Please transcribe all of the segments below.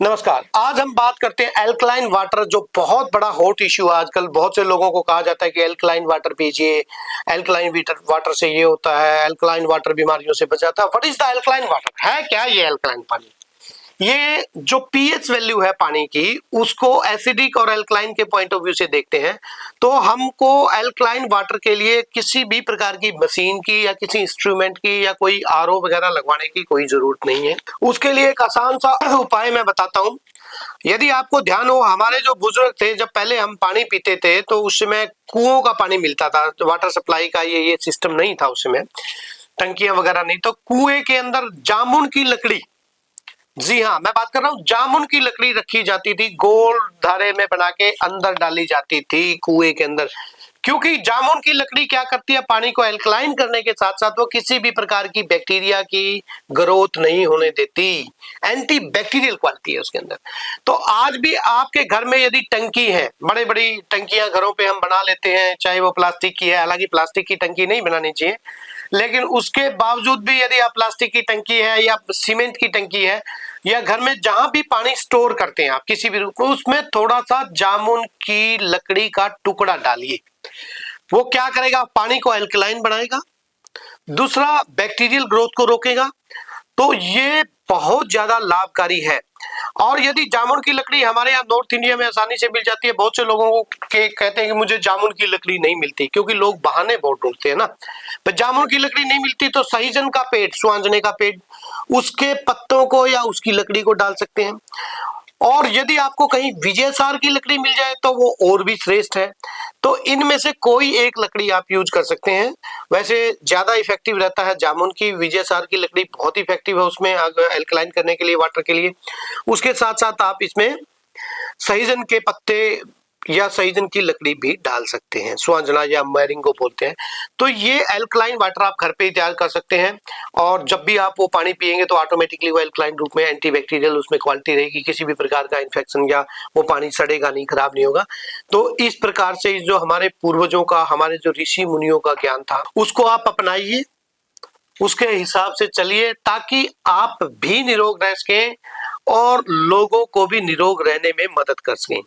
नमस्कार। आज हम बात करते हैं एल्कलाइन वाटर, जो बहुत बड़ा हॉट इश्यू है आजकल। बहुत से लोगों को कहा जाता है कि एल्कलाइन वाटर पीजिए, एल्कलाइन वाटर से ये होता है, एल्कलाइन वाटर बीमारियों से बचाता है। What is the alkaline water? है क्या ये एल्कलाइन पानी? ये जो पीएच वैल्यू है पानी की, उसको एसिडिक और एल्कलाइन के पॉइंट ऑफ व्यू से देखते हैं। तो हमको एल्कलाइन वाटर के लिए किसी भी प्रकार की मशीन की या किसी इंस्ट्रूमेंट की या कोई आरओ वगैरह लगवाने की कोई जरूरत नहीं है। उसके लिए एक आसान सा उपाय मैं बताता हूँ। यदि आपको ध्यान हो, हमारे जो बुजुर्ग थे, जब पहले हम पानी पीते थे तो उस समय कुओं का पानी मिलता था। वाटर सप्लाई का ये सिस्टम नहीं था उस समय, टंकियां वगैरह नहीं। तो कुएं के अंदर जामुन की लकड़ी, जी हाँ, मैं बात कर रहा हूँ, जामुन की लकड़ी रखी जाती थी, गोल धारे में बना के अंदर डाली जाती थी कुएं के अंदर। क्योंकि जामुन की लकड़ी क्या करती है, पानी को एल्कलाइन करने के साथ साथ वो किसी भी प्रकार की बैक्टीरिया की ग्रोथ नहीं होने देती। एंटी बैक्टीरियल क्वालिटी है उसके अंदर। तो आज भी आपके घर में यदि टंकी है, बड़े बड़ी टंकियां घरों पे हम बना लेते हैं, चाहे वो प्लास्टिक की है। हालांकि प्लास्टिक की टंकी नहीं बनानी चाहिए, लेकिन उसके बावजूद भी यदि आप प्लास्टिक की टंकी है या सीमेंट की टंकी है, या घर में जहां भी पानी स्टोर करते हैं आप किसी भी रूप में, उसमें थोड़ा सा जामुन की लकड़ी का टुकड़ा डालिए। वो क्या करेगा? पानी को एल्कलाइन बनाएगा, दूसरा बैक्टीरियल ग्रोथ को रोकेगा। तो ये बहुत ज्यादा लाभकारी है। और यदि जामुन की लकड़ी हमारे यहाँ नॉर्थ इंडिया में आसानी से मिल जाती है, बहुत से लोगों के कहते हैं कि मुझे जामुन की लकड़ी नहीं मिलती, क्योंकि लोग बहाने बहुत ढूंढते हैं ना। तो जामुन की लकड़ी नहीं मिलती तो सहीजन का पेड़, सुहांजने का पेड़, उसके पत्तों को या उसकी लकड़ी को डाल सकते हैं। और यदि आपको कहीं विजयसार की लकड़ी मिल जाए तो वो और भी श्रेष्ठ है। तो इनमें से कोई एक लकड़ी आप यूज कर सकते हैं। वैसे ज्यादा इफेक्टिव रहता है जामुन की, विजयसार की लकड़ी बहुत इफेक्टिव है उसमें एल्कलाइन करने के लिए, वाटर के लिए। उसके साथ साथ आप इसमें सहीजन के पत्ते या सहीजन की लकड़ी भी डाल सकते हैं, सुहांजना या मैरिंगो बोलते हैं। तो ये एल्कलाइन वाटर आप घर पे ही तैयार कर सकते हैं। और जब भी आप वो पानी पिएंगे तो ऑटोमेटिकली वो एल्कलाइन रूप में एंटीबैक्टीरियल उसमें क्वालिटी रहेगी, किसी भी प्रकार का इन्फेक्शन या वो पानी सड़ेगा नहीं, खराब नहीं होगा। तो इस प्रकार से जो हमारे पूर्वजों का, हमारे जो ऋषि मुनियों का ज्ञान था, उसको आप अपनाइए, उसके हिसाब से चलिए, ताकि आप भी निरोग रह सकें और लोगों को भी निरोग रहने में मदद कर सकें।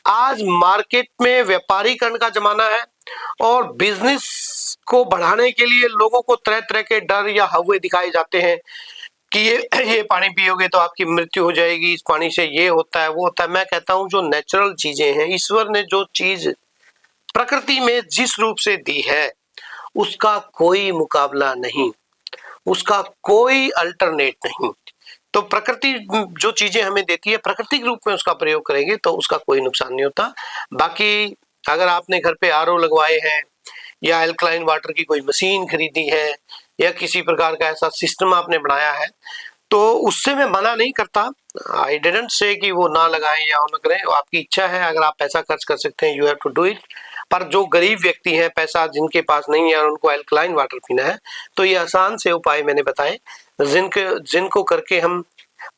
आज मार्केट में व्यापारीकरण का जमाना है और बिजनेस को बढ़ाने के लिए लोगों को तरह तरह के डर या हव्वे दिखाए जाते हैं कि ये पानी पियोगे तो आपकी मृत्यु हो जाएगी, इस पानी से ये होता है वो होता है। मैं कहता हूं, जो नेचुरल चीजें हैं, ईश्वर ने जो चीज प्रकृति में जिस रूप से दी है, उसका कोई मुकाबला नहीं, उसका कोई अल्टरनेट नहीं। तो प्रकृति जो चीजें हमें देती है, प्राकृतिक रूप में उसका प्रयोग करेंगे तो उसका कोई नुकसान नहीं होता। बाकी अगर आपने घर पे आरओ लगवाए हैं या एल्कलाइन वाटर की कोई मशीन खरीदी है या किसी प्रकार का ऐसा सिस्टम आपने बनाया है, तो उससे मैं मना नहीं करता। आई डिडंट से कि वो ना लगाएं या ना करें, आपकी इच्छा है। अगर आप पैसा खर्च कर सकते हैं, you have to do it. पर जो गरीब व्यक्ति हैं, पैसा जिनके पास नहीं है और उनको एल्कलाइन वाटर पीना है, तो ये आसान से उपाय मैंने बताए, जिनको करके हम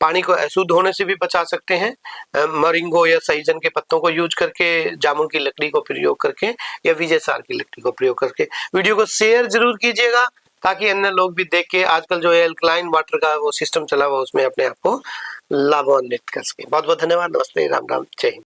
पानी को अशुद्ध होने से भी बचा सकते हैं। मोरिंगो या सहीजन के पत्तों को यूज करके, जामुन की लकड़ी को प्रयोग करके या विजयसार की लकड़ी को प्रयोग करके। वीडियो को शेयर जरूर कीजिएगा ताकि अन्य लोग भी देख के आजकल जो एल्कलाइन वाटर का वो सिस्टम चला हुआ, उसमें अपने आप को लाभान्वित कर सके। बहुत बहुत धन्यवाद। नमस्ते, राम राम, जय हिंद।